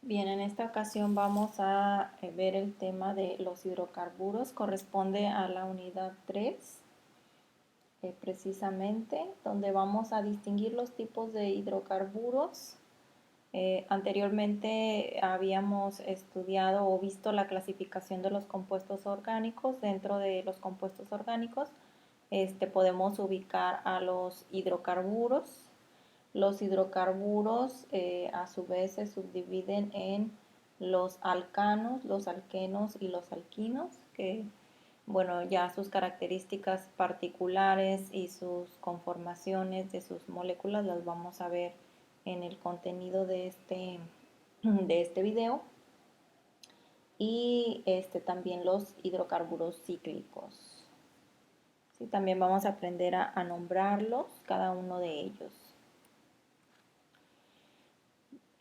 Bien, en esta ocasión vamos a ver el tema de los hidrocarburos. Corresponde a la unidad 3, precisamente, donde vamos a distinguir los tipos de hidrocarburos. Anteriormente habíamos estudiado o visto la clasificación de los compuestos orgánicos. Dentro de los compuestos orgánicos podemos ubicar a los hidrocarburos. Los hidrocarburos a su vez se subdividen en los alcanos, los alquenos y los alquinos, que bueno, ya sus características particulares y sus conformaciones de sus moléculas las vamos a ver en el contenido de este video. Y también los hidrocarburos cíclicos. Sí, también vamos a aprender a nombrarlos, cada uno de ellos.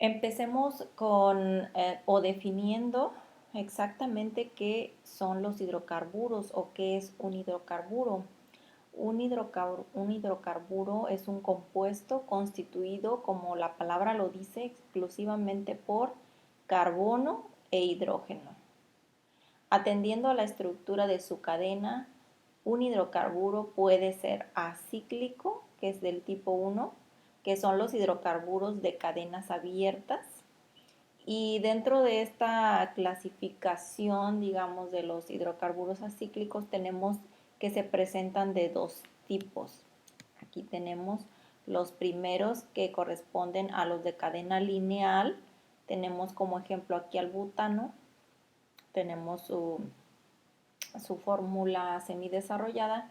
Empecemos con o definiendo exactamente qué son los hidrocarburos o qué es un hidrocarburo. Un hidrocarburo es un compuesto constituido, como la palabra lo dice, exclusivamente por carbono e hidrógeno. Atendiendo a la estructura de su cadena, un hidrocarburo puede ser acíclico, que es del tipo 1, que son los hidrocarburos de cadenas abiertas. Y dentro de esta clasificación, digamos, de los hidrocarburos acíclicos, tenemos que se presentan de dos tipos. Aquí tenemos los primeros que corresponden a los de cadena lineal. Tenemos como ejemplo aquí al butano. Tenemos su fórmula semidesarrollada.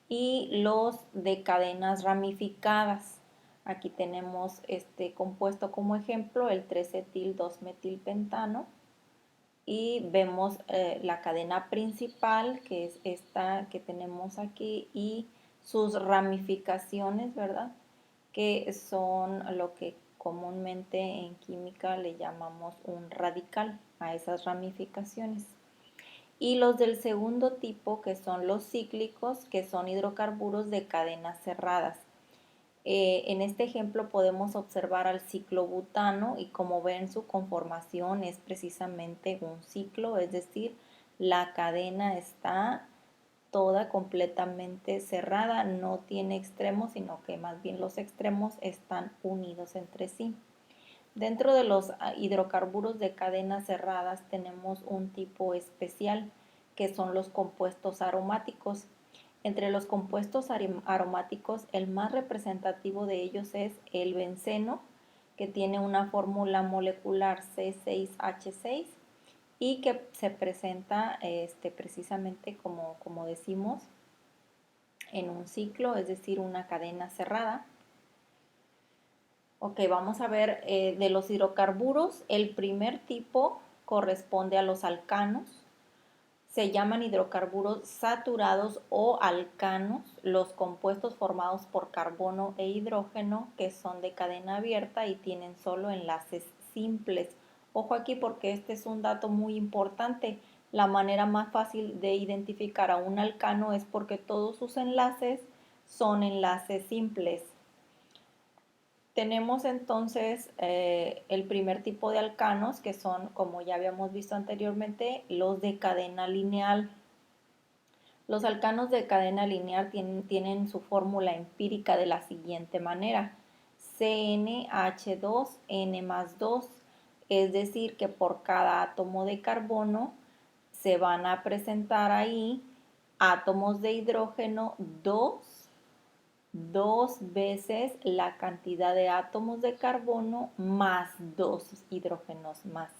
Y los de cadenas ramificadas. Aquí tenemos este compuesto como ejemplo, el 3-etil-2-metilpentano. Y vemos la cadena principal, que es esta que tenemos aquí, y sus ramificaciones, ¿verdad? Que son lo que comúnmente en química le llamamos un radical a esas ramificaciones. Y los del segundo tipo, que son los cíclicos, que son hidrocarburos de cadenas cerradas. En este ejemplo podemos observar al ciclobutano y como ven su conformación es precisamente un ciclo, es decir, la cadena está toda completamente cerrada, no tiene extremos, sino que más bien los extremos están unidos entre sí. Dentro de los hidrocarburos de cadenas cerradas tenemos un tipo especial que son los compuestos aromáticos. Entre los compuestos aromáticos, el más representativo de ellos es el benceno, que tiene una fórmula molecular C6H6 y que se presenta precisamente como decimos en un ciclo, es decir, una cadena cerrada. Ok, vamos a ver de los hidrocarburos. El primer tipo corresponde a los alcanos. Se llaman hidrocarburos saturados o alcanos los compuestos formados por carbono e hidrógeno que son de cadena abierta y tienen solo enlaces simples. Ojo aquí porque este es un dato muy importante. La manera más fácil de identificar a un alcano es porque todos sus enlaces son enlaces simples. Tenemos entonces el primer tipo de alcanos, que son, como ya habíamos visto anteriormente, los de cadena lineal. Los alcanos de cadena lineal tienen su fórmula empírica de la siguiente manera: CnH2n+2, es decir, que por cada átomo de carbono se van a presentar ahí átomos de hidrógeno dos veces la cantidad de átomos de carbono más dos hidrógenos más.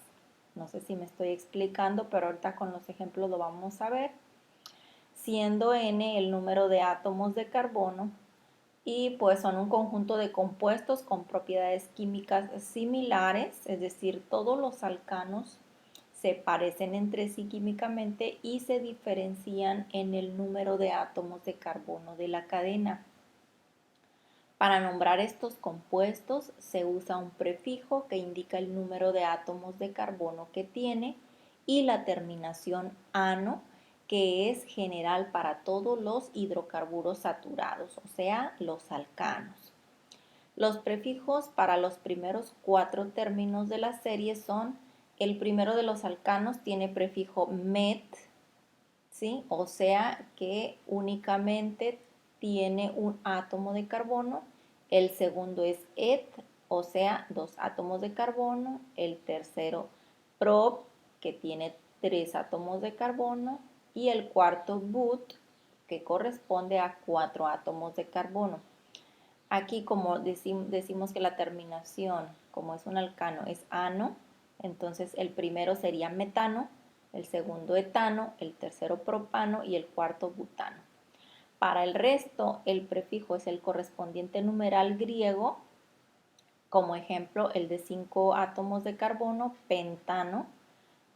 No sé si me estoy explicando, pero ahorita con los ejemplos lo vamos a ver. Siendo n el número de átomos de carbono y pues son un conjunto de compuestos con propiedades químicas similares, es decir, todos los alcanos se parecen entre sí químicamente y se diferencian en el número de átomos de carbono de la cadena. Para nombrar estos compuestos se usa un prefijo que indica el número de átomos de carbono que tiene y la terminación ano, que es general para todos los hidrocarburos saturados, o sea, los alcanos. Los prefijos para los primeros 4 términos de la serie son el primero de los alcanos tiene prefijo met, ¿sí? O sea que únicamente tiene un átomo de carbono. El segundo es et, o sea, dos átomos de carbono. El tercero, prop, que tiene tres átomos de carbono. Y el cuarto, but, que corresponde a cuatro átomos de carbono. Aquí, como decimos que la terminación, como es un alcano, es ano, entonces el primero sería metano, el segundo etano, el tercero propano y el cuarto butano. Para el resto, el prefijo es el correspondiente numeral griego, como ejemplo el de 5 átomos de carbono, pentano,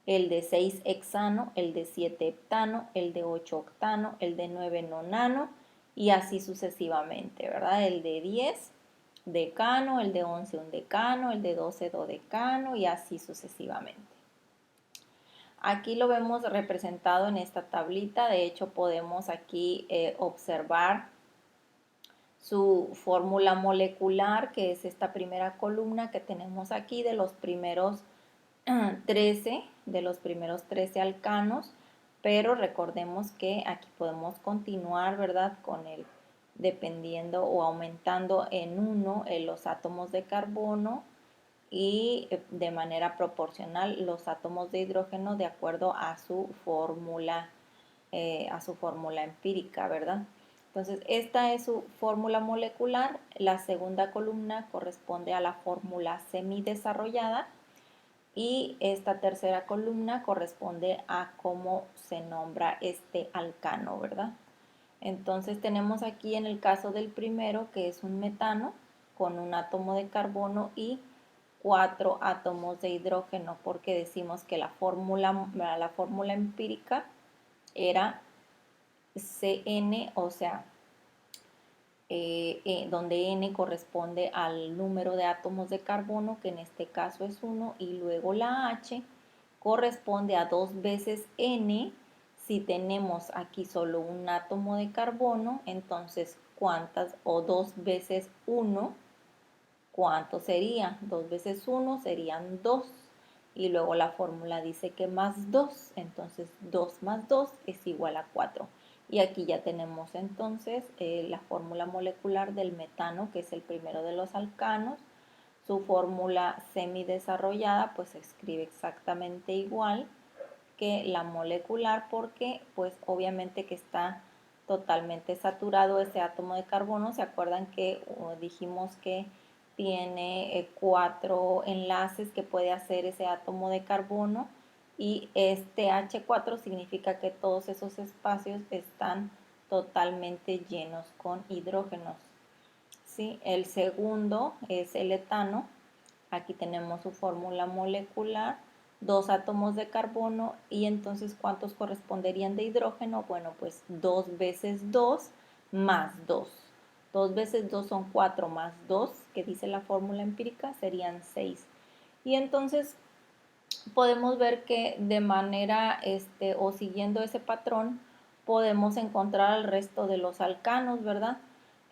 el de 6 hexano, el de 7 heptano, el de 8 octano, el de 9 nonano y así sucesivamente, ¿verdad? El de 10 decano, el de 11 un decano, el de 12 dodecano y así sucesivamente. Aquí lo vemos representado en esta tablita, de hecho podemos aquí observar su fórmula molecular, que es esta primera columna que tenemos aquí de los primeros 13, de los primeros 13 alcanos, pero recordemos que aquí podemos continuar, ¿verdad? Con el, dependiendo o aumentando en uno los átomos de carbono y de manera proporcional los átomos de hidrógeno de acuerdo a su fórmula empírica, ¿verdad? Entonces, esta es su fórmula molecular. La segunda columna corresponde a la fórmula semidesarrollada y esta tercera columna corresponde a cómo se nombra este alcano, ¿verdad? Entonces tenemos aquí en el caso del primero que es un metano con un átomo de carbono y cuatro átomos de hidrógeno, porque decimos que la fórmula empírica era CN, o sea, donde N corresponde al número de átomos de carbono, que en este caso es 1, y luego la H corresponde a 2 veces N. Si tenemos aquí solo un átomo de carbono, entonces ¿cuántas? O 2 veces 1, ¿cuánto sería? 2 veces 1 serían 2. Y luego la fórmula dice que más 2, entonces 2 más 2 es igual a 4. Y aquí ya tenemos entonces la fórmula molecular del metano, que es el primero de los alcanos. Su fórmula semidesarrollada pues se escribe exactamente igual que la molecular porque pues obviamente que está totalmente saturado ese átomo de carbono. ¿Se acuerdan que dijimos que tiene 4 enlaces que puede hacer ese átomo de carbono? Y este H4 significa que todos esos espacios están totalmente llenos con hidrógenos. ¿Sí? El segundo es el etano. Aquí tenemos su fórmula molecular, dos átomos de carbono y entonces ¿cuántos corresponderían de hidrógeno? Bueno, pues 2 veces 2 más 2. 2 veces 2 son 4 más 2, que dice la fórmula empírica, serían 6. Y entonces podemos ver que de manera o siguiendo ese patrón podemos encontrar el resto de los alcanos, ¿verdad?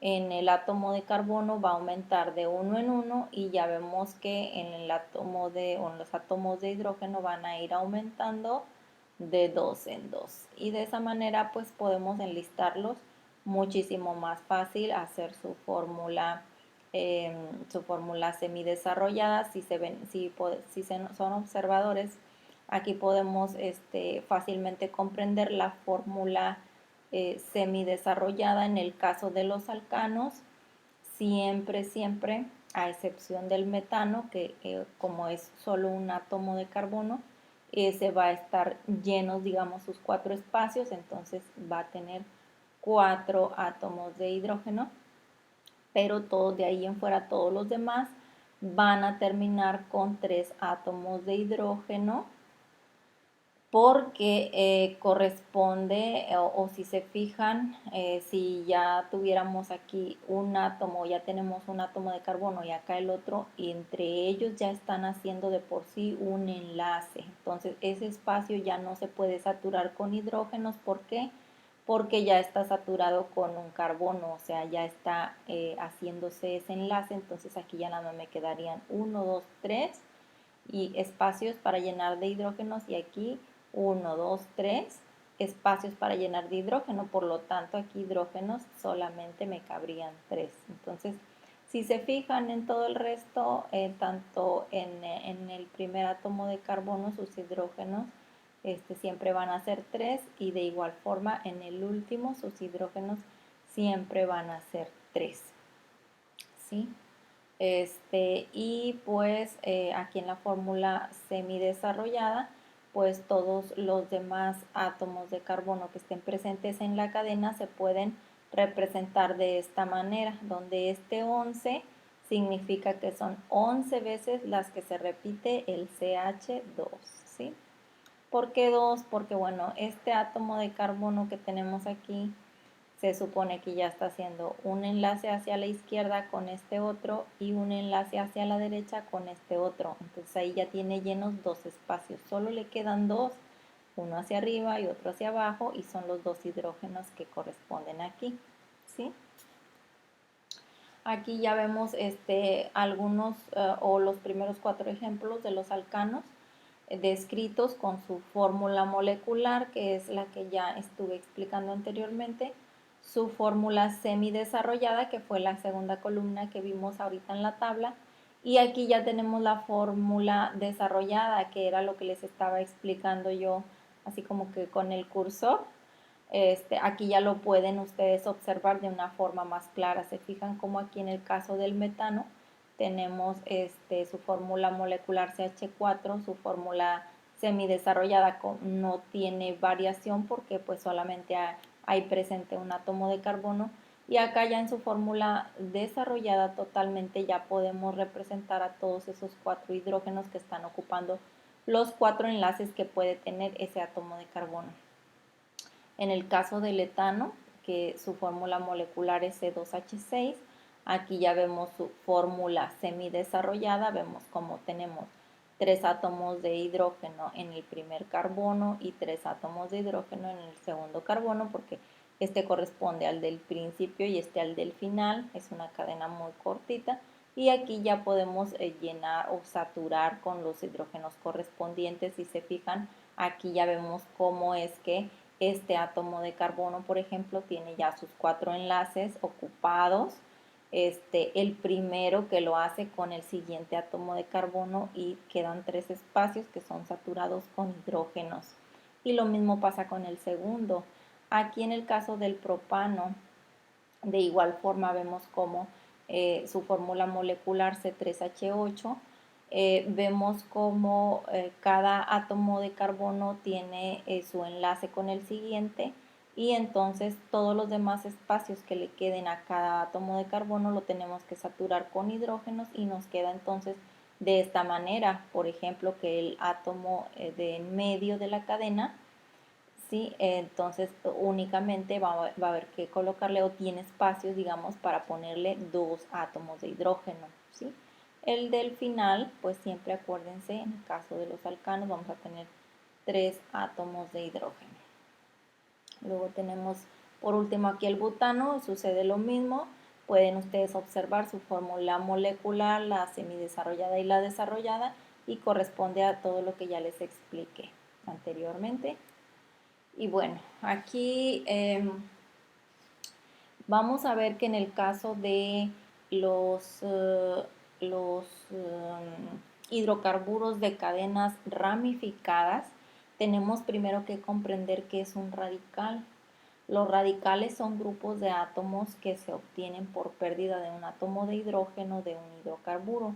En el átomo de carbono va a aumentar de uno en uno y ya vemos que en el átomo en los átomos de hidrógeno van a ir aumentando de 2 en 2 y de esa manera pues podemos enlistarlos muchísimo más fácil, hacer su fórmula semidesarrollada. Si se ven, si son observadores, aquí podemos fácilmente comprender la fórmula semidesarrollada en el caso de los alcanos, siempre, a excepción del metano, que como es solo un átomo de carbono, ese va a estar lleno, digamos, sus 4 espacios, entonces va a tener 4 átomos de hidrógeno, pero todos de ahí en fuera, todos los demás van a terminar con 3 átomos de hidrógeno porque corresponde, o si se fijan, si ya tuviéramos aquí un átomo, ya tenemos un átomo de carbono y acá el otro, y entre ellos ya están haciendo de por sí un enlace. Entonces ese espacio ya no se puede saturar con hidrógenos. ¿Por qué? Porque ya está saturado con un carbono, o sea, ya está haciéndose ese enlace. Entonces aquí ya nada más me quedarían 1, 2, 3 y espacios para llenar de hidrógenos, y aquí 1, 2, 3 espacios para llenar de hidrógeno, por lo tanto aquí hidrógenos solamente me cabrían 3. Entonces, si se fijan en todo el resto, tanto en el primer átomo de carbono, sus hidrógenos siempre van a ser 3, y de igual forma en el último sus hidrógenos siempre van a ser 3. ¿Sí? Y pues aquí en la fórmula semidesarrollada, pues todos los demás átomos de carbono que estén presentes en la cadena se pueden representar de esta manera, donde este 11 significa que son 11 veces las que se repite el CH2, ¿sí? ¿Por qué 2? Porque bueno, este átomo de carbono que tenemos aquí se supone que ya está haciendo un enlace hacia la izquierda con este otro y un enlace hacia la derecha con este otro. Entonces ahí ya tiene llenos dos espacios. Solo le quedan dos, uno hacia arriba y otro hacia abajo, y son los dos hidrógenos que corresponden aquí, ¿sí? Aquí ya vemos algunos o los primeros 4 ejemplos de los alcanos descritos con su fórmula molecular, que es la que ya estuve explicando anteriormente, su fórmula semidesarrollada, que fue la segunda columna que vimos ahorita en la tabla, y aquí ya tenemos la fórmula desarrollada, que era lo que les estaba explicando yo, así como que con el cursor. Aquí ya lo pueden ustedes observar de una forma más clara. Se fijan como aquí en el caso del metano tenemos su fórmula molecular CH4, su fórmula semidesarrollada no tiene variación porque pues solamente hay presente un átomo de carbono, y acá ya en su fórmula desarrollada totalmente ya podemos representar a todos esos 4 hidrógenos que están ocupando los 4 enlaces que puede tener ese átomo de carbono. En el caso del etano, que su fórmula molecular es C2H6, aquí ya vemos su fórmula semidesarrollada, vemos cómo tenemos 3 átomos de hidrógeno en el primer carbono y 3 átomos de hidrógeno en el segundo carbono, porque este corresponde al del principio y al del final, es una cadena muy cortita, y aquí ya podemos llenar o saturar con los hidrógenos correspondientes. Si se fijan, aquí ya vemos cómo es que este átomo de carbono, por ejemplo, tiene ya sus 4 enlaces ocupados. El primero que lo hace con el siguiente átomo de carbono, y quedan 3 espacios que son saturados con hidrógenos. Y lo mismo pasa con el segundo. Aquí en el caso del propano, de igual forma vemos como su fórmula molecular C3H8, vemos como cada átomo de carbono tiene su enlace con el siguiente, y entonces todos los demás espacios que le queden a cada átomo de carbono lo tenemos que saturar con hidrógenos, y nos queda entonces de esta manera, por ejemplo, que el átomo de en medio de la cadena, ¿sí? Entonces únicamente va a haber que colocarle, o tiene espacios, digamos, para ponerle 2 átomos de hidrógeno, ¿sí? El del final, pues siempre acuérdense, en el caso de los alcanos vamos a tener 3 átomos de hidrógeno. Luego tenemos por último aquí el butano, sucede lo mismo. Pueden ustedes observar su fórmula molecular, la semidesarrollada y la desarrollada, y corresponde a todo lo que ya les expliqué anteriormente. Y bueno, aquí vamos a ver que en el caso de los hidrocarburos de cadenas ramificadas, tenemos primero que comprender qué es un radical. Los radicales son grupos de átomos que se obtienen por pérdida de un átomo de hidrógeno de un hidrocarburo.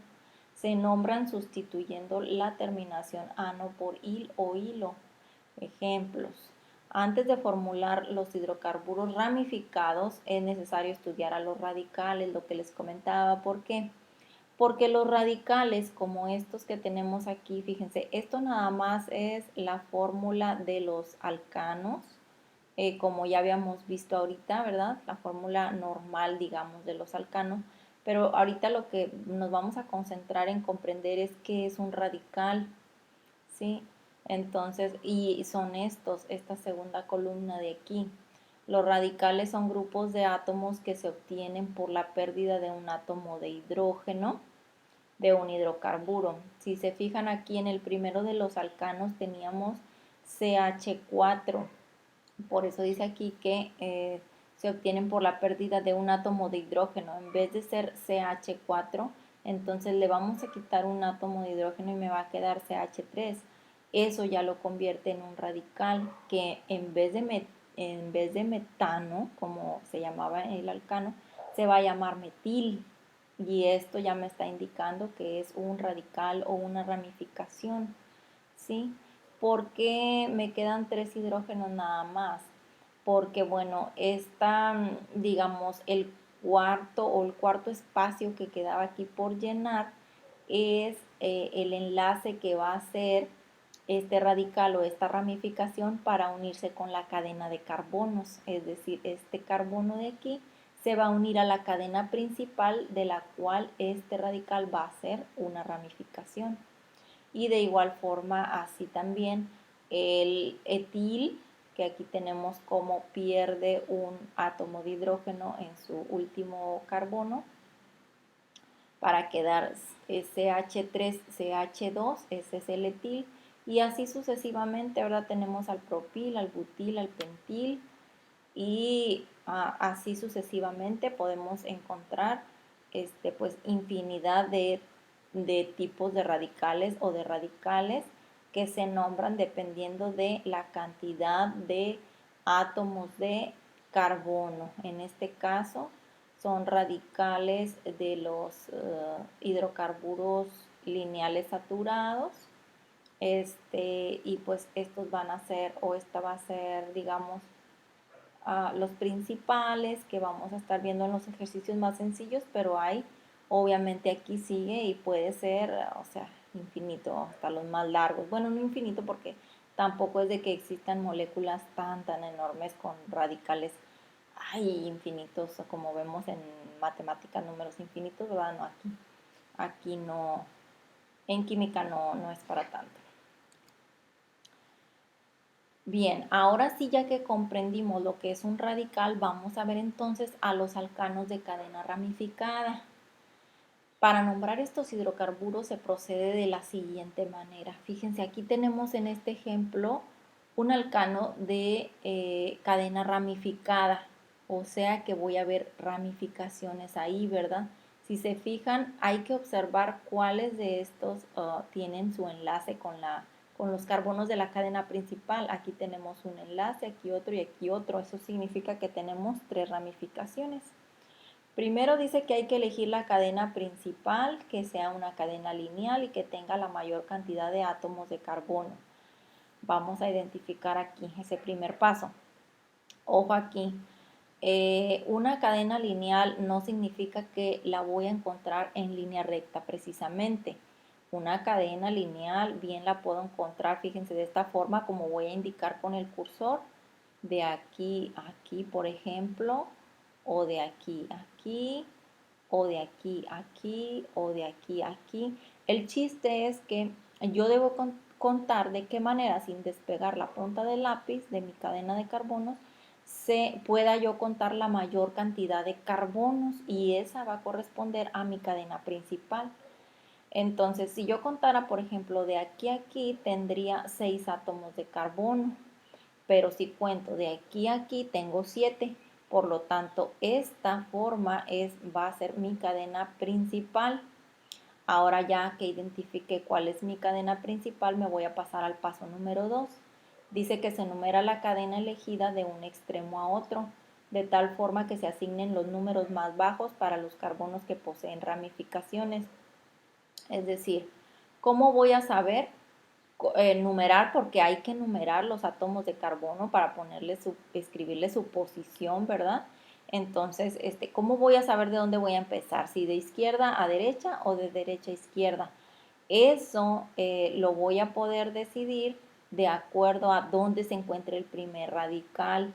Se nombran sustituyendo la terminación ano por il o hilo. Ejemplos: antes de formular los hidrocarburos ramificados es necesario estudiar a los radicales, lo que les comentaba. ¿Por qué? Porque los radicales, como estos que tenemos aquí, fíjense, esto nada más es la fórmula de los alcanos, como ya habíamos visto ahorita, ¿verdad? La fórmula normal, digamos, de los alcanos. Pero ahorita lo que nos vamos a concentrar en comprender es qué es un radical, ¿sí? Entonces, y son esta segunda columna de aquí. Los radicales son grupos de átomos que se obtienen por la pérdida de un átomo de hidrógeno de un hidrocarburo. Si se fijan aquí en el primero de los alcanos teníamos CH4. Por eso dice aquí que se obtienen por la pérdida de un átomo de hidrógeno. En vez de ser CH4, entonces le vamos a quitar un átomo de hidrógeno y me va a quedar CH3. Eso ya lo convierte en un radical que en vez de metano, como se llamaba el alcano, se va a llamar metil. Y esto ya me está indicando que es un radical o una ramificación, ¿sí? ¿Por qué me quedan 3 hidrógenos nada más? Porque, bueno, digamos, el cuarto espacio que quedaba aquí por llenar es el enlace que va a hacer este radical o esta ramificación para unirse con la cadena de carbonos. Es decir, este carbono de aquí se va a unir a la cadena principal de la cual este radical va a ser una ramificación. Y de igual forma, así también el etil, que aquí tenemos como pierde un átomo de hidrógeno en su último carbono para quedar CH3, CH2, ese es el etil, y así sucesivamente. Ahora tenemos al propil, al butil, al pentil, y así sucesivamente podemos encontrar pues infinidad de tipos de radicales o de radicales que se nombran dependiendo de la cantidad de átomos de carbono. En este caso son radicales de los hidrocarburos lineales saturados. Y pues estos van a ser, o esta va a ser, digamos, los principales que vamos a estar viendo en los ejercicios más sencillos, pero hay, obviamente aquí sigue y puede ser, o sea, infinito, hasta los más largos. Bueno, no infinito porque tampoco es de que existan moléculas tan enormes con radicales infinitos, como vemos en matemáticas, números infinitos, ¿verdad? No, aquí no, en química no es para tanto. Bien, ahora sí, ya que comprendimos lo que es un radical, vamos a ver entonces a los alcanos de cadena ramificada. Para nombrar estos hidrocarburos se procede de la siguiente manera. Fíjense, aquí tenemos en este ejemplo un alcano de cadena ramificada, o sea que voy a ver ramificaciones ahí, ¿verdad? Si se fijan, hay que observar cuáles de estos tienen su enlace con los carbonos de la cadena principal. Aquí tenemos un enlace, aquí otro y aquí otro. Eso significa que tenemos 3 ramificaciones. Primero dice que hay que elegir la cadena principal, que sea una cadena lineal y que tenga la mayor cantidad de átomos de carbono. Vamos a identificar aquí ese primer paso. Ojo aquí, una cadena lineal no significa que la voy a encontrar en línea recta precisamente. Una cadena lineal bien la puedo encontrar, fíjense, de esta forma, como voy a indicar con el cursor, de aquí a aquí, por ejemplo, o de aquí a aquí, o de aquí a aquí, o de aquí a aquí. El chiste es que yo debo contar de qué manera, sin despegar la punta del lápiz de mi cadena de carbonos, pueda yo contar la mayor cantidad de carbonos, y esa va a corresponder a mi cadena principal. Entonces, si yo contara, por ejemplo, de aquí a aquí, tendría 6 átomos de carbono, pero si cuento de aquí a aquí, tengo 7. Por lo tanto, esta forma va a ser mi cadena principal. Ahora, ya que identifique cuál es mi cadena principal, me voy a pasar al paso número 2. Dice que se enumera la cadena elegida de un extremo a otro, de tal forma que se asignen los números más bajos para los carbonos que poseen ramificaciones. Es decir, ¿cómo voy a saber numerar? Porque hay que numerar los átomos de carbono para escribirle su posición, ¿verdad? Entonces, ¿cómo voy a saber de dónde voy a empezar? Si de izquierda a derecha o de derecha a izquierda. Eso lo voy a poder decidir de acuerdo a dónde se encuentre el primer radical.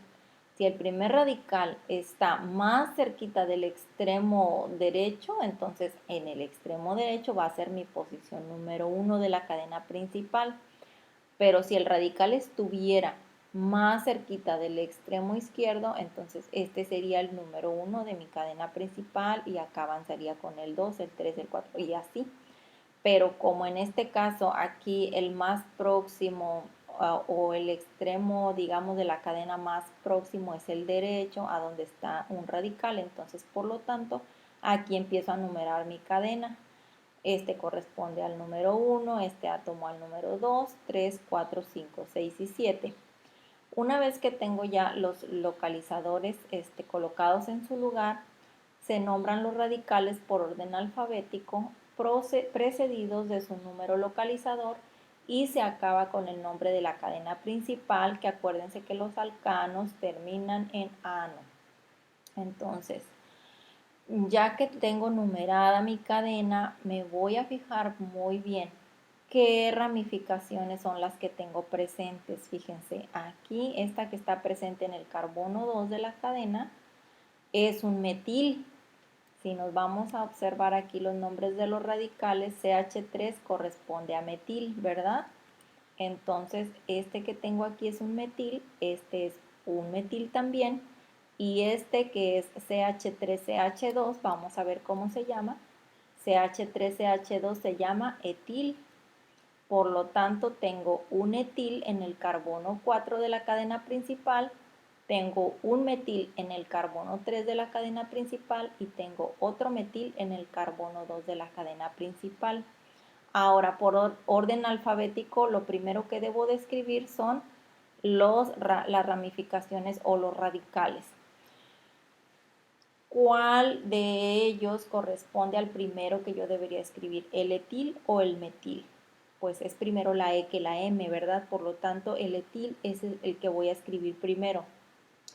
Si el primer radical está más cerquita del extremo derecho, entonces en el extremo derecho va a ser mi posición número 1 de la cadena principal. Pero si el radical estuviera más cerquita del extremo izquierdo, entonces este sería el número 1 de mi cadena principal, y acá avanzaría con el 2, el 3, el 4 y así. pero como en este caso aquí el más próximo o el extremo, digamos, de la cadena más próximo es el derecho a donde está un radical, entonces por lo tanto aquí empiezo a numerar mi cadena. Este corresponde al número 1, este átomo al número 2, 3, 4, 5, 6 y 7. Una vez que tengo ya los localizadores colocados en su lugar, se nombran los radicales por orden alfabético, precedidos de su número localizador, y se acaba con el nombre de la cadena principal, que acuérdense que los alcanos terminan en ano. Entonces, ya que tengo numerada mi cadena, me voy a fijar muy bien qué ramificaciones son las que tengo presentes. Fíjense, aquí esta que está presente en el carbono 2 de la cadena es un metil. Si nos vamos a observar aquí los nombres de los radicales, CH3 corresponde a metil, ¿verdad? Entonces, este que tengo aquí es un metil, este es un metil también, y este que es CH3CH2, vamos a ver cómo se llama. CH3CH2 se llama etil. Por lo tanto, tengo un etil en el carbono 4 de la cadena principal, tengo un metil en el carbono 3 de la cadena principal y tengo otro metil en el carbono 2 de la cadena principal. Ahora, por orden alfabético, lo primero que debo de escribir son las ramificaciones o los radicales. ¿Cuál de ellos corresponde al primero que yo debería escribir, el etil o el metil? Pues es primero la E que la M, ¿verdad? Por lo tanto, el etil es el que voy a escribir primero.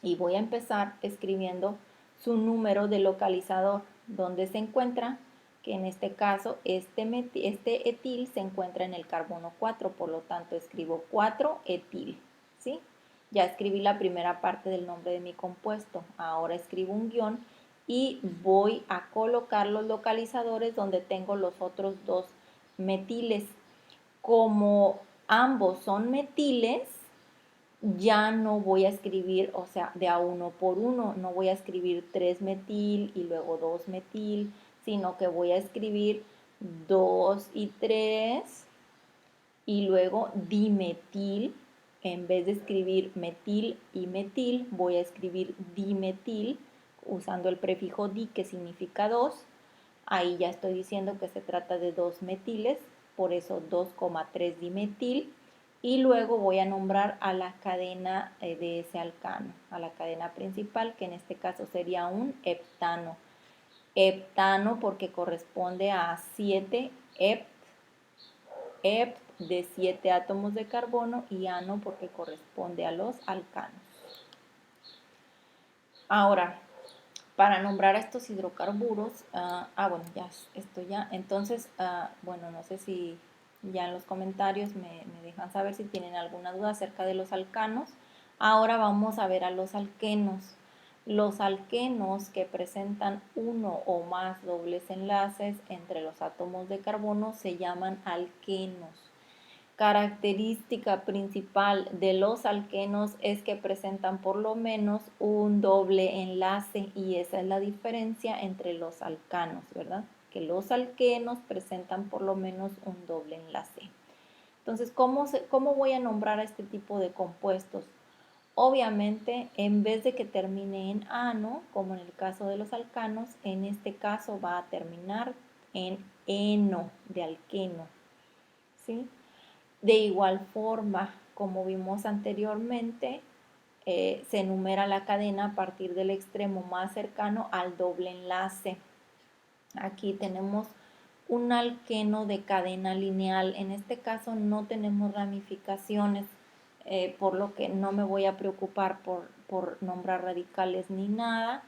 Y voy a empezar escribiendo su número de localizador, donde se encuentra, que en este caso este etil se encuentra en el carbono 4, por lo tanto escribo 4 etil, ¿sí? Ya escribí la primera parte del nombre de mi compuesto, ahora escribo un guión y voy a colocar los localizadores donde tengo los otros dos metiles. Como ambos son metiles, ya no voy a escribir, o sea, de a uno por uno, no voy a escribir 3 metil y luego 2 metil, sino que voy a escribir 2 y 3 y luego dimetil. En vez de escribir metil y metil, voy a escribir dimetil usando el prefijo di, que significa 2. Ahí ya estoy diciendo que se trata de 2 metiles, por eso 2,3 dimetil. Y luego voy a nombrar a la cadena de ese alcano, a la cadena principal, que en este caso sería un heptano. Heptano porque corresponde a 7 hept de 7 átomos de carbono, y ano porque corresponde a los alcanos. Ahora, para nombrar a estos hidrocarburos, bueno, ya, esto ya, entonces, bueno, no sé si ya en los comentarios me dejan saber si tienen alguna duda acerca de los alcanos. Ahora vamos a ver a los alquenos. Los alquenos que presentan uno o más dobles enlaces entre los átomos de carbono se llaman alquenos. Característica principal de los alquenos es que presentan por lo menos un doble enlace, y esa es la diferencia entre los alcanos, ¿verdad? Que los alquenos presentan por lo menos un doble enlace. Entonces, ¿cómo voy a nombrar a este tipo de compuestos? Obviamente, en vez de que termine en ano, como en el caso de los alcanos, en este caso va a terminar en eno, de alqueno, ¿sí? De igual forma, como vimos anteriormente, se enumera la cadena a partir del extremo más cercano al doble enlace. Aquí tenemos un alqueno de cadena lineal. En este caso no tenemos ramificaciones, por lo que no me voy a preocupar por nombrar radicales ni nada,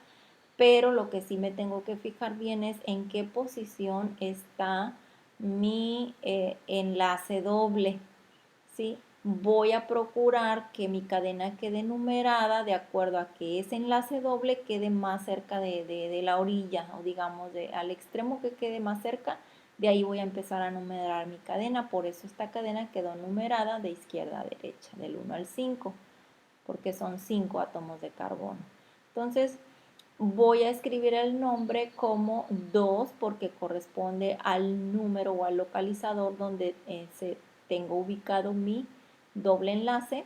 pero lo que sí me tengo que fijar bien es en qué posición está mi enlace doble, ¿sí? Voy a procurar que mi cadena quede numerada de acuerdo a que ese enlace doble quede más cerca de la orilla, o digamos al extremo que quede más cerca. De ahí voy a empezar a numerar mi cadena. Por eso esta cadena quedó numerada de izquierda a derecha, del 1 al 5, porque son 5 átomos de carbono. Entonces, Voy a escribir el nombre como 2 porque corresponde al número o al localizador donde tengo ubicado mi doble enlace.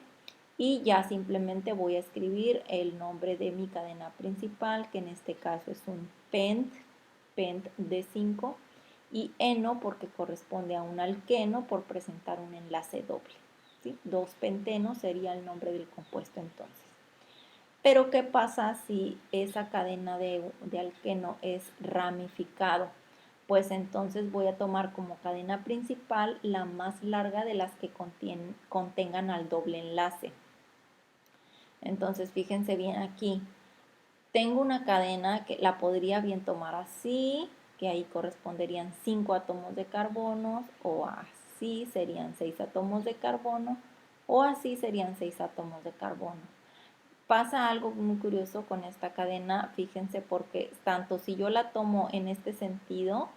Y ya simplemente voy a escribir el nombre de mi cadena principal, que en este caso es un pent de 5, y eno porque corresponde a un alqueno por presentar un enlace doble. ¿Sí? 2-penteno sería el nombre del compuesto entonces. Pero ¿qué pasa si esa cadena de alqueno es ramificado? Pues entonces voy a tomar como cadena principal la más larga de las que contengan al doble enlace. Entonces fíjense bien aquí. Tengo una cadena que la podría bien tomar así, que ahí corresponderían 5 átomos de carbono, o así serían 6 átomos de carbono, o así serían 6 átomos de carbono. Pasa algo muy curioso con esta cadena, fíjense, porque tanto si yo la tomo en este sentido,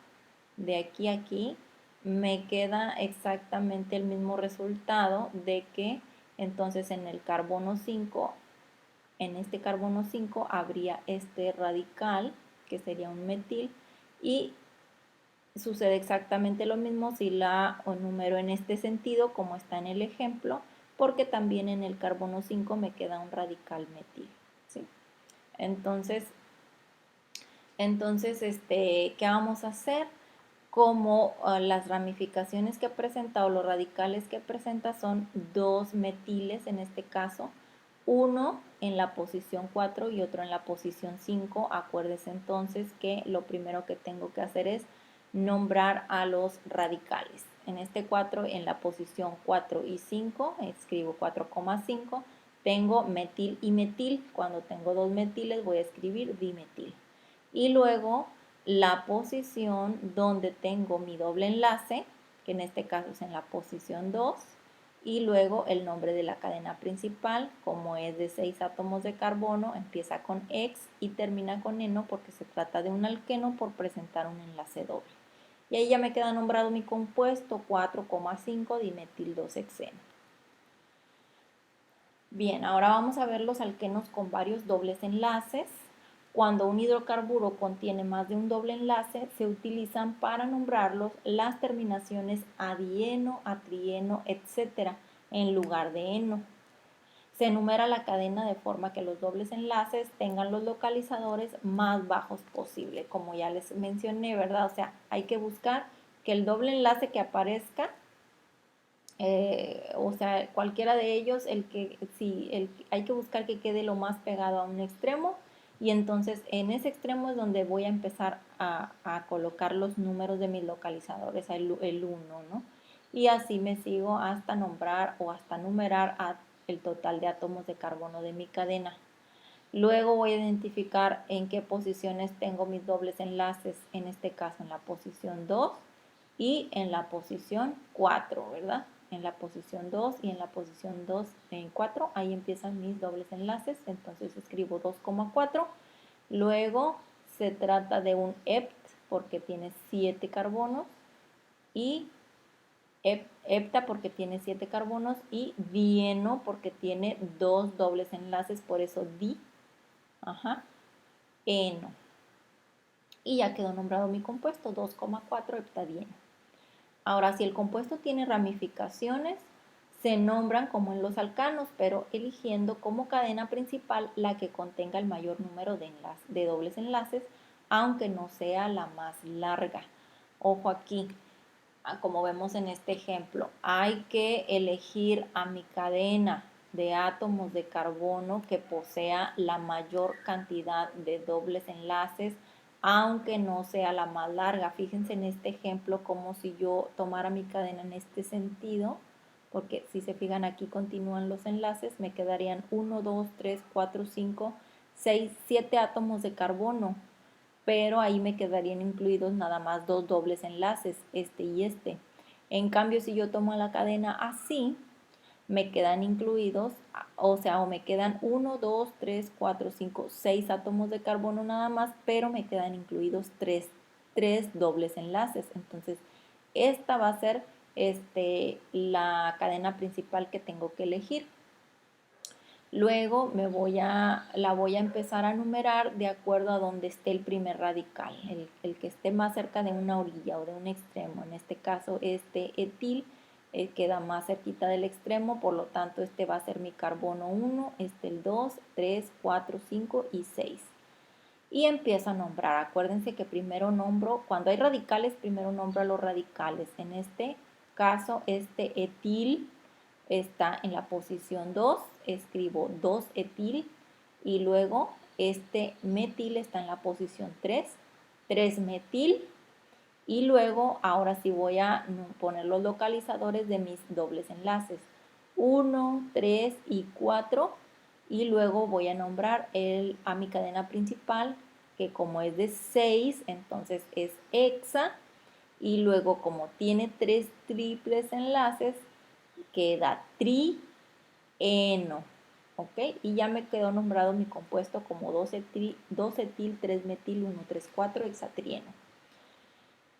de aquí a aquí, me queda exactamente el mismo resultado de que entonces en el carbono 5, en este carbono 5 habría este radical, que sería un metil, y sucede exactamente lo mismo si la número en este sentido, como está en el ejemplo, porque también en el carbono 5 me queda un radical metil. ¿Sí? Entonces, ¿qué vamos a hacer? Como las ramificaciones que presenta o los radicales que presenta son 2 metiles en este caso, uno en la posición 4 y otro en la posición 5. Acuérdense entonces que lo primero que tengo que hacer es nombrar a los radicales. En este 4, en la posición 4 y 5, escribo 4,5, tengo metil y metil. Cuando tengo 2 metiles voy a escribir dimetil. Y luego la posición donde tengo mi doble enlace, que en este caso es en la posición 2, y luego el nombre de la cadena principal, como es de 6 átomos de carbono, empieza con X y termina con eno porque se trata de un alqueno por presentar un enlace doble. Y ahí ya me queda nombrado mi compuesto 4,5 dimetil 2-hexeno. Bien, ahora vamos a ver los alquenos con varios dobles enlaces. Cuando un hidrocarburo contiene más de un doble enlace, se utilizan para nombrarlos las terminaciones adieno, atrieno, etc. en lugar de eno. Se enumera la cadena de forma que los dobles enlaces tengan los localizadores más bajos posible, como ya les mencioné, ¿verdad? O sea, hay que buscar que el doble enlace que aparezca, o sea, cualquiera de ellos, hay que buscar que quede lo más pegado a un extremo, y entonces en ese extremo es donde voy a empezar a colocar los números de mis localizadores, el 1, ¿no? Y así me sigo hasta nombrar o hasta numerar el total de átomos de carbono de mi cadena. Luego voy a identificar en qué posiciones tengo mis dobles enlaces, en este caso en la posición 2 y en la posición 4, ¿verdad? En la posición 2 y en la posición 2 en 4, ahí empiezan mis dobles enlaces, entonces escribo 2,4. Luego se trata de un hept porque tiene 7 carbonos, y hepta porque tiene 7 carbonos, y dieno porque tiene 2 dobles enlaces, por eso di, eno. Y ya quedó nombrado mi compuesto, 2,4 heptadieno. Ahora, si el compuesto tiene ramificaciones, se nombran como en los alcanos, pero eligiendo como cadena principal la que contenga el mayor número de dobles enlaces, aunque no sea la más larga. Ojo aquí, como vemos en este ejemplo, hay que elegir a mi cadena de átomos de carbono que posea la mayor cantidad de dobles enlaces, aunque no sea la más larga. Fíjense en este ejemplo como si yo tomara mi cadena en este sentido, porque si se fijan aquí continúan los enlaces, me quedarían 1, 2, 3, 4, 5, 6, 7 átomos de carbono, pero ahí me quedarían incluidos nada más 2 dobles enlaces, este y este. En cambio, si yo tomo la cadena así, me quedan incluidos, o sea, o me quedan 1, 2, 3, 4, 5, 6 átomos de carbono nada más, pero me quedan incluidos 3 dobles enlaces. Entonces, esta va a ser la cadena principal que tengo que elegir. Luego la voy a empezar a numerar de acuerdo a donde esté el primer radical, el que esté más cerca de una orilla o de un extremo. En este caso, este etil queda más cerquita del extremo, por lo tanto, este va a ser mi carbono 1, este el 2, 3, 4, 5 y 6. Y empiezo a nombrar. Acuérdense que primero nombro, cuando hay radicales, primero nombro a los radicales. En este caso, este etil está en la posición 2, escribo 2 etil y luego este metil está en la posición 3, 3 metil y luego ahora sí voy a poner los localizadores de mis dobles enlaces 1, 3 y 4 y luego voy a nombrar a mi cadena principal que como es de 6 entonces es hexa y luego como tiene 3 triples enlaces queda trieno, ¿ok? Y ya me quedó nombrado mi compuesto como 2 etil 3 metil 1, 3, 4 hexatrieno.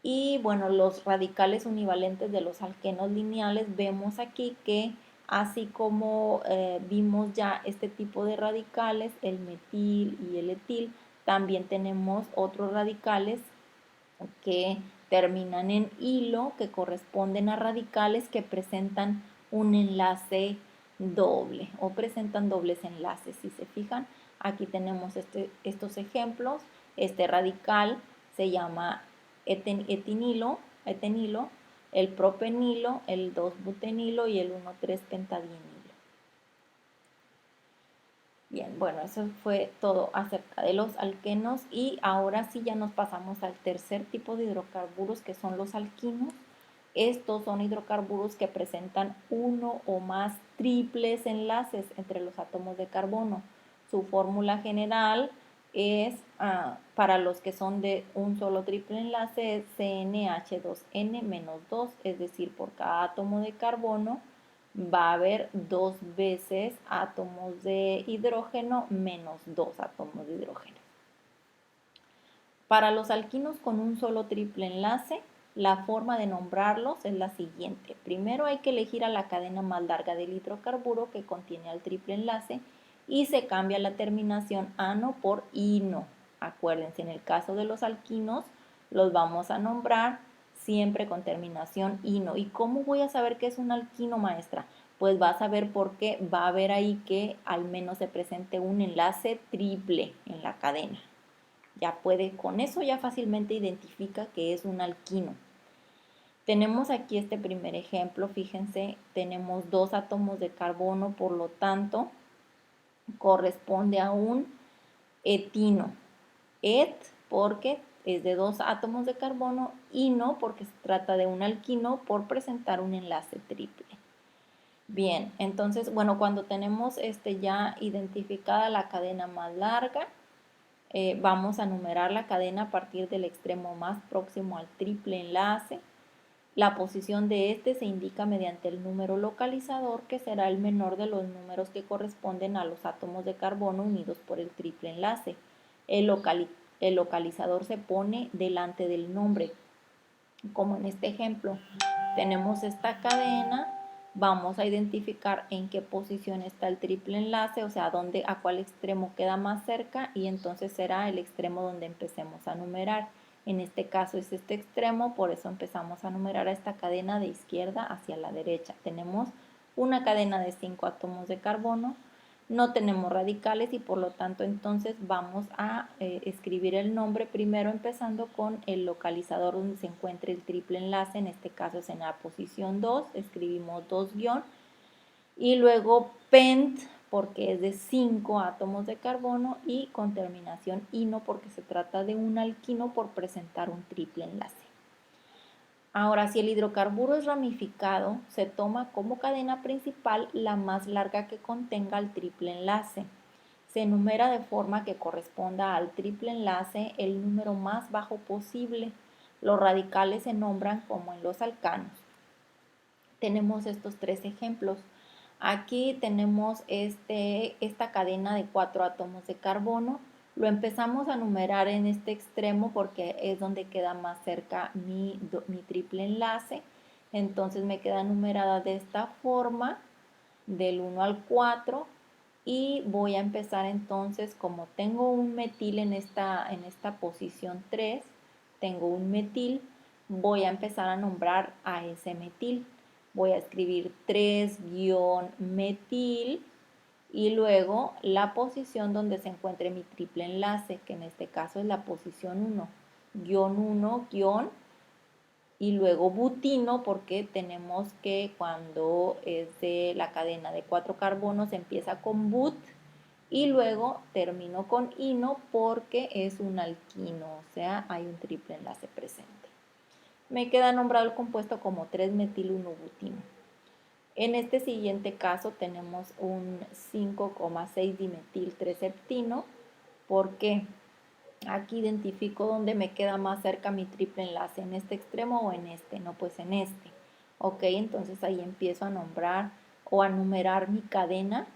Y bueno, los radicales univalentes de los alquenos lineales, vemos aquí que así como vimos ya este tipo de radicales, el metil y el etil, también tenemos otros radicales que terminan en hilo, que corresponden a radicales que presentan un enlace doble o presentan dobles enlaces. Si se fijan, aquí tenemos estos ejemplos. Este radical se llama etenilo, el propenilo, el 2-butenilo y el 1,3-pentadienilo. Bien, bueno, eso fue todo acerca de los alquenos y ahora sí ya nos pasamos al tercer tipo de hidrocarburos que son los alquinos. Estos son hidrocarburos que presentan uno o más triples enlaces entre los átomos de carbono. Su fórmula general es, para los que son de un solo triple enlace, es CnH2n-2, es decir, por cada átomo de carbono va a haber 2 veces átomos de hidrógeno menos 2 átomos de hidrógeno. Para los alquinos con un solo triple enlace, la forma de nombrarlos es la siguiente. Primero hay que elegir a la cadena más larga del hidrocarburo que contiene al triple enlace y se cambia la terminación ano por ino. Acuérdense, en el caso de los alquinos los vamos a nombrar siempre con terminación ino. ¿Y cómo voy a saber que es un alquino, maestra? Pues vas a ver por qué va a haber ahí que al menos se presente un enlace triple en la cadena. Ya puede, con eso ya fácilmente identifica que es un alquino. Tenemos aquí este primer ejemplo, fíjense, tenemos 2 átomos de carbono, por lo tanto, corresponde a un etino. Et porque es de 2 átomos de carbono y no porque se trata de un alquino por presentar un enlace triple. Bien, entonces, bueno, cuando tenemos ya identificada la cadena más larga, vamos a numerar la cadena a partir del extremo más próximo al triple enlace. La posición de este se indica mediante el número localizador, que será el menor de los números que corresponden a los átomos de carbono unidos por el triple enlace. El localizador se pone delante del nombre. Como en este ejemplo, tenemos esta cadena, vamos a identificar en qué posición está el triple enlace, o sea, a cuál extremo queda más cerca y entonces será el extremo donde empecemos a numerar. En este caso es este extremo, por eso empezamos a numerar a esta cadena de izquierda hacia la derecha. Tenemos una cadena de 5 átomos de carbono, no tenemos radicales y por lo tanto entonces vamos a escribir el nombre primero empezando con el localizador donde se encuentre el triple enlace, en este caso es en la posición 2, escribimos 2 guión y luego pent porque es de 5 átomos de carbono y con terminación ino porque se trata de un alquino por presentar un triple enlace. Ahora, si el hidrocarburo es ramificado, se toma como cadena principal la más larga que contenga el triple enlace. Se enumera de forma que corresponda al triple enlace el número más bajo posible. Los radicales se nombran como en los alcanos. Tenemos estos 3 ejemplos. Aquí tenemos esta cadena de 4 átomos de carbono. Lo empezamos a numerar en este extremo porque es donde queda más cerca mi triple enlace. Entonces me queda numerada de esta forma, del 1 al 4. y voy a empezar entonces, como tengo un metil en esta posición 3, tengo un metil, voy a empezar a nombrar a ese metil. Voy a escribir 3-metil y luego la posición donde se encuentre mi triple enlace, que en este caso es la posición 1, guión 1, guión, y luego butino, porque tenemos que cuando es de la cadena de 4 carbonos empieza con but y luego termino con ino porque es un alquino, o sea, hay un triple enlace presente. Me queda nombrado el compuesto como 3-metil-1-butino. En este siguiente caso tenemos un 5,6-dimetil-3-heptino porque aquí identifico dónde me queda más cerca mi triple enlace, en este extremo o en este, no, pues en este. Ok, entonces ahí empiezo a nombrar o a numerar mi cadena.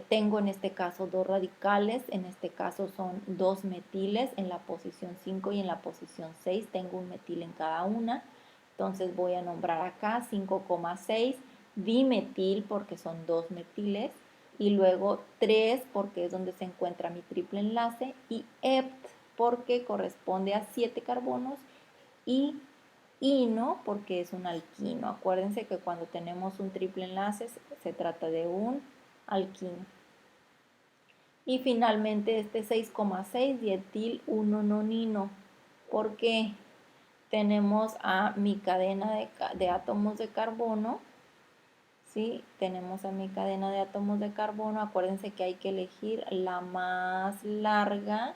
Tengo en este caso 2 radicales, en este caso son 2 metiles en la posición 5 y en la posición 6, tengo un metil en cada una. Entonces voy a nombrar acá 5,6 dimetil porque son 2 metiles y luego 3 porque es donde se encuentra mi triple enlace y hept porque corresponde a 7 carbonos y ino porque es un alquino. Acuérdense que cuando tenemos un triple enlace se trata de un alquino. Y finalmente este 6,6 dietil 1-nonino porque tenemos a mi cadena de átomos de carbono. ¿Sí? Tenemos a mi cadena de átomos de carbono. Acuérdense que hay que elegir la más larga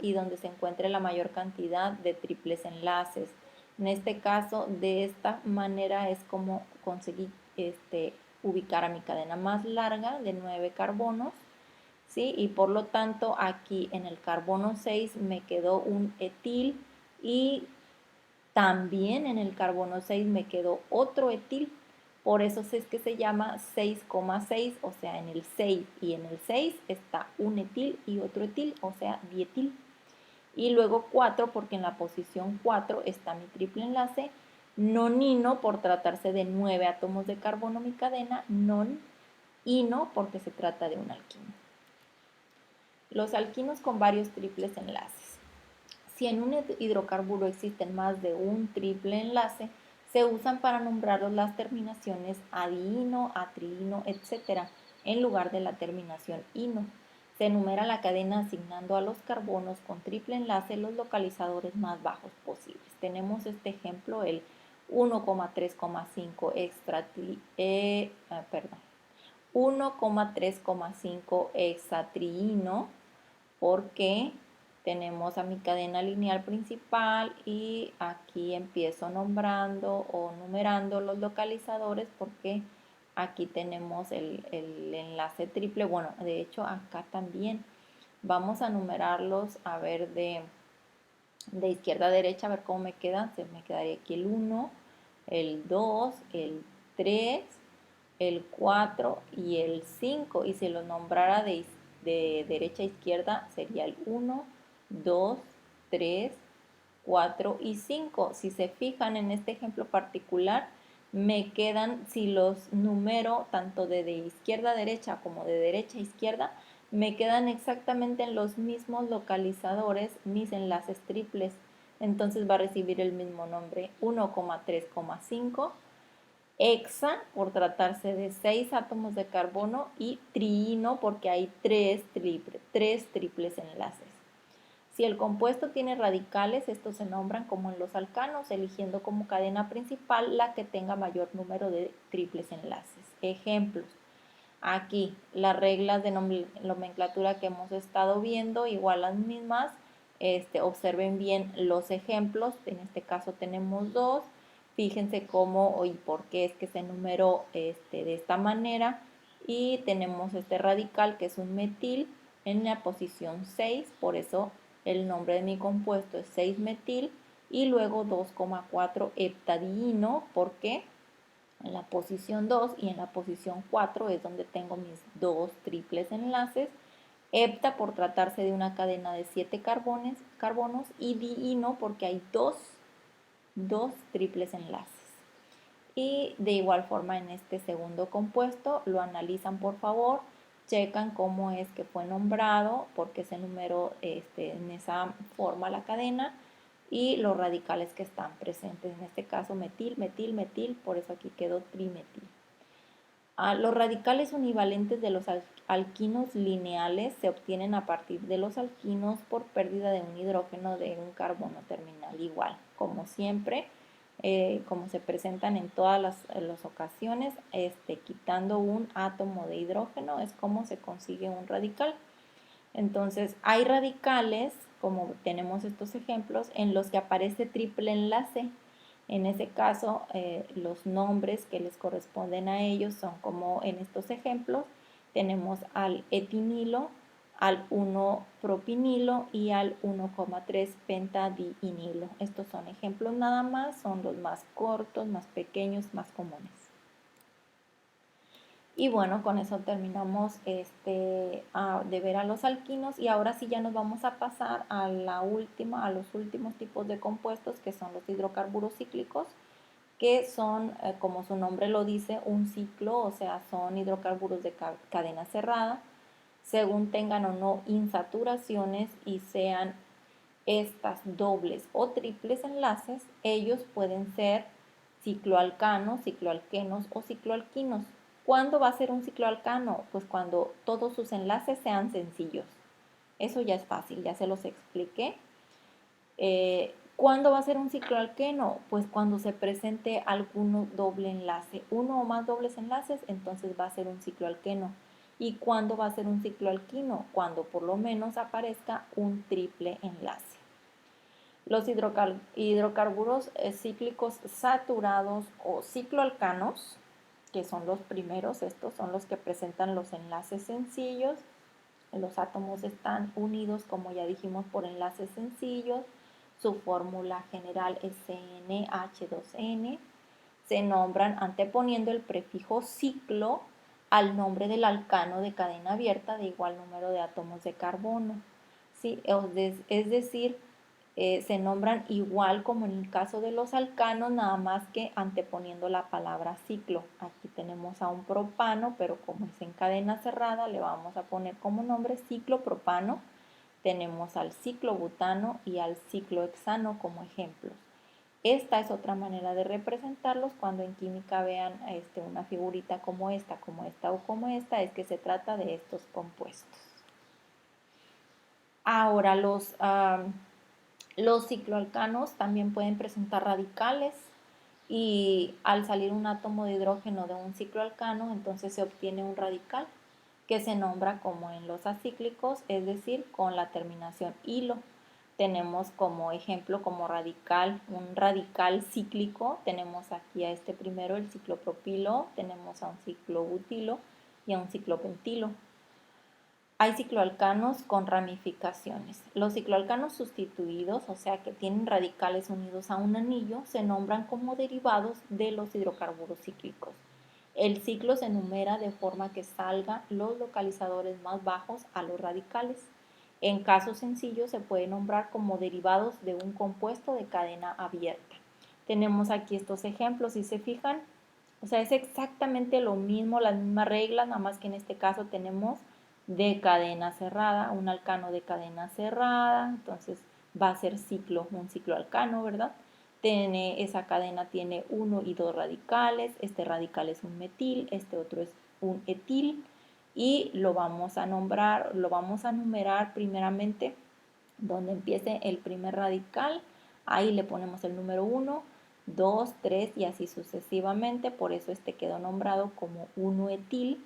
y donde se encuentre la mayor cantidad de triples enlaces. En este caso, de esta manera es como conseguí ubicar a mi cadena más larga de 9 carbonos. ¿Sí? Y por lo tanto aquí en el carbono 6 me quedó un etil y también en el carbono 6 me quedó otro etil, por eso es que se llama 6,6, o sea, en el 6 y en el 6 está un etil y otro etil, o sea, dietil. Y luego 4 porque en la posición 4 está mi triple enlace, nonino por tratarse de 9 átomos de carbono mi cadena, non-ino porque se trata de un alquino. Los alquinos con varios triples enlaces. Si en un hidrocarburo existen más de un triple enlace, se usan para nombrarlos las terminaciones adino, atriino, etc., en lugar de la terminación ino. Se enumera la cadena asignando a los carbonos con triple enlace los localizadores más bajos posibles. Tenemos este ejemplo, el 1,3,5 1,3,5 hexatriino, porque tenemos a mi cadena lineal principal y aquí empiezo nombrando o numerando los localizadores porque aquí tenemos el enlace triple. Bueno, de hecho acá también vamos a numerarlos a ver de izquierda a derecha, a ver cómo me quedan. Se me quedaría aquí el 1, el 2, el 3, el 4 y el 5. Y si lo nombrara de derecha a izquierda sería el 1, 2, 3, 4 y 5. Si se fijan en este ejemplo particular, me quedan, si los numero tanto de izquierda a derecha como de derecha a izquierda, me quedan exactamente en los mismos localizadores mis enlaces triples. Entonces va a recibir el mismo nombre, 1,3,5 hexa por tratarse de 6 átomos de carbono y triino porque hay 3 triples enlaces. Si el compuesto tiene radicales, estos se nombran como en los alcanos, eligiendo como cadena principal la que tenga mayor número de triples enlaces. Ejemplos. Aquí las reglas de nomenclatura que hemos estado viendo, igual las mismas. Observen bien los ejemplos, en este caso tenemos dos. Fíjense cómo y por qué es que se numeró de esta manera. Y tenemos este radical que es un metil en la posición 6, por eso el nombre de mi compuesto es 6-metil. Y luego 2,4 heptadieno, porque en la posición 2 y en la posición 4 es donde tengo mis dos triples enlaces. Hepta por tratarse de una cadena de 7 carbonos y diino porque hay dos triples enlaces. Y de igual forma en este segundo compuesto lo analizan por favor, checan cómo es que fue nombrado, porque se numeró en esa forma la cadena y los radicales que están presentes, en este caso metil, metil, metil, por eso aquí quedó trimetil. Los radicales univalentes de los alquinos lineales se obtienen a partir de los alquinos por pérdida de un hidrógeno de un carbono terminal igual, como siempre, como se presentan en todas las ocasiones, quitando un átomo de hidrógeno es como se consigue un radical. Entonces, hay radicales, como tenemos estos ejemplos, en los que aparece triple enlace. En ese caso, los nombres que les corresponden a ellos son como en estos ejemplos, tenemos al etinilo, al 1-propinilo y al 1,3 pentadiinilo. Estos son ejemplos nada más, son los más cortos, más pequeños, más comunes. Y bueno, con eso terminamos de ver a los alquinos y ahora sí ya nos vamos a pasar a los últimos tipos de compuestos que son los hidrocarburos cíclicos, que son, como su nombre lo dice, un ciclo, o sea, son hidrocarburos de cadena cerrada, según tengan o no insaturaciones y sean estas dobles o triples enlaces, ellos pueden ser cicloalcanos, cicloalquenos o cicloalquinos. ¿Cuándo va a ser un cicloalcano? Pues cuando todos sus enlaces sean sencillos. Eso ya es fácil, ya se los expliqué. ¿Cuándo va a ser un cicloalqueno? Pues cuando se presente algún doble enlace, uno o más dobles enlaces, entonces va a ser un cicloalqueno. ¿Y cuándo va a ser un cicloalquino? Cuando por lo menos aparezca un triple enlace. Los hidrocarburos cíclicos saturados o cicloalcanos, que son los primeros, estos son los que presentan los enlaces sencillos. Los átomos están unidos, como ya dijimos, por enlaces sencillos. Su fórmula general es CnH2n. Se nombran anteponiendo el prefijo ciclo al nombre del alcano de cadena abierta de igual número de átomos de carbono. ¿Sí? Es decir, se nombran igual como en el caso de los alcanos, nada más que anteponiendo la palabra ciclo. Aquí tenemos a un propano, pero como es en cadena cerrada, le vamos a poner como nombre ciclopropano. Tenemos al ciclobutano y al ciclohexano como ejemplos. Esta es otra manera de representarlos cuando en química vean una figurita como esta o como esta, es que se trata de estos compuestos. Ahora, los cicloalcanos también pueden presentar radicales y al salir un átomo de hidrógeno de un cicloalcano, entonces se obtiene un radical que se nombra como en los acíclicos, es decir, con la terminación hilo. Tenemos como ejemplo, como radical, un radical cíclico. Tenemos aquí a este primero, el ciclopropilo, tenemos a un ciclobutilo y a un ciclopentilo. Hay cicloalcanos con ramificaciones. Los cicloalcanos sustituidos, o sea que tienen radicales unidos a un anillo, se nombran como derivados de los hidrocarburos cíclicos. El ciclo se enumera de forma que salgan los localizadores más bajos a los radicales. En casos sencillos se puede nombrar como derivados de un compuesto de cadena abierta. Tenemos aquí estos ejemplos, si se fijan, o sea, es exactamente lo mismo, las mismas reglas, nada más que en este caso tenemos de cadena cerrada, un alcano de cadena cerrada, entonces va a ser un cicloalcano, ¿verdad? Esa cadena tiene uno y dos radicales, este radical es un metil, este otro es un etil y lo vamos a nombrar, lo vamos a numerar primeramente donde empiece el primer radical, ahí le ponemos el número 1, 2, 3 y así sucesivamente, por eso este quedó nombrado como 1-etil,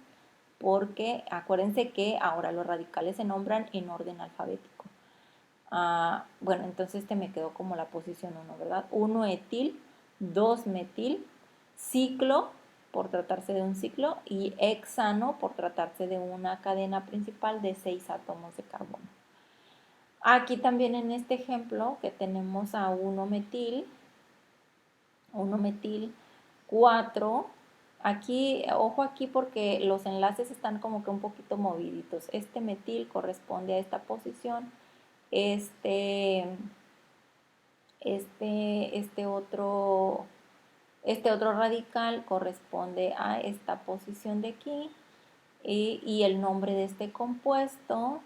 porque acuérdense que ahora los radicales se nombran en orden alfabético. Bueno, entonces este me quedó como la posición 1, ¿verdad? 1-etil, 2-metil, ciclo, por tratarse de un ciclo, y hexano, por tratarse de una cadena principal de 6 átomos de carbono. Aquí también en este ejemplo que tenemos a 1-metil, 4. Aquí, ojo aquí porque los enlaces están como que un poquito moviditos. Este metil corresponde a esta posición. Este otro Este otro radical corresponde a esta posición de aquí y el nombre de este compuesto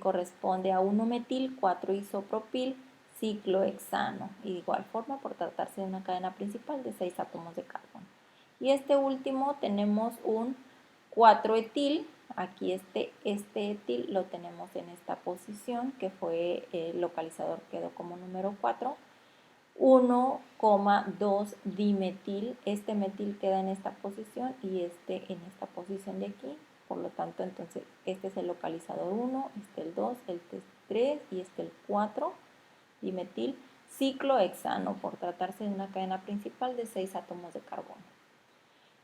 corresponde a 1-metil 4-isopropil ciclohexano y de igual forma por tratarse de una cadena principal de 6 átomos de carbono. Y este último tenemos un 4-etil, aquí este etil lo tenemos en esta posición que fue el localizador, quedó como número 4. 1,2 dimetil, este metil queda en esta posición y este en esta posición de aquí, por lo tanto entonces este es el localizador 1, este el 2, este el 3 y este el 4 dimetil ciclohexano por tratarse de una cadena principal de 6 átomos de carbono.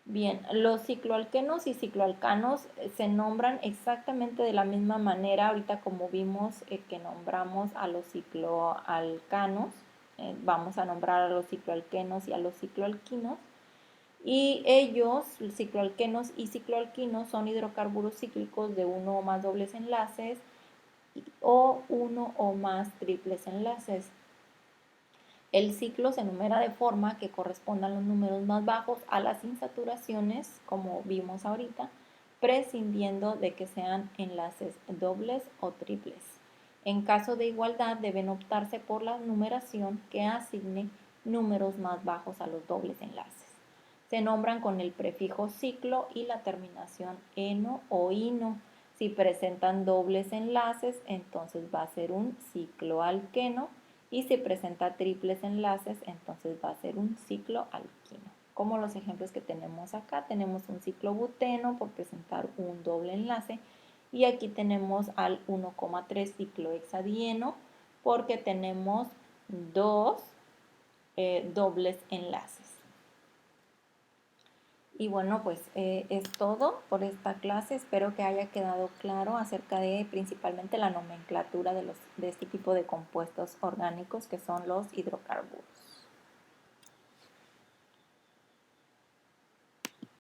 Bien, los cicloalquenos y cicloalcanos se nombran exactamente de la misma manera, ahorita como vimos que nombramos a los cicloalcanos, vamos a nombrar a los cicloalquenos y a los cicloalquinos, y ellos, cicloalquenos y cicloalquinos, son hidrocarburos cíclicos de uno o más dobles enlaces o uno o más triples enlaces. El ciclo se enumera de forma que correspondan los números más bajos a las insaturaciones, como vimos ahorita, prescindiendo de que sean enlaces dobles o triples. En caso de igualdad, deben optarse por la numeración que asigne números más bajos a los dobles enlaces. Se nombran con el prefijo ciclo y la terminación eno o ino. Si presentan dobles enlaces, entonces va a ser un cicloalqueno, y si presenta triples enlaces, entonces va a ser un cicloalquino. Como los ejemplos que tenemos acá, tenemos un ciclobuteno por presentar un doble enlace y aquí tenemos al 1,3 ciclohexadieno porque tenemos dos dobles enlaces. Y bueno, pues es todo por esta clase. Espero que haya quedado claro acerca de principalmente la nomenclatura de este tipo de compuestos orgánicos que son los hidrocarburos.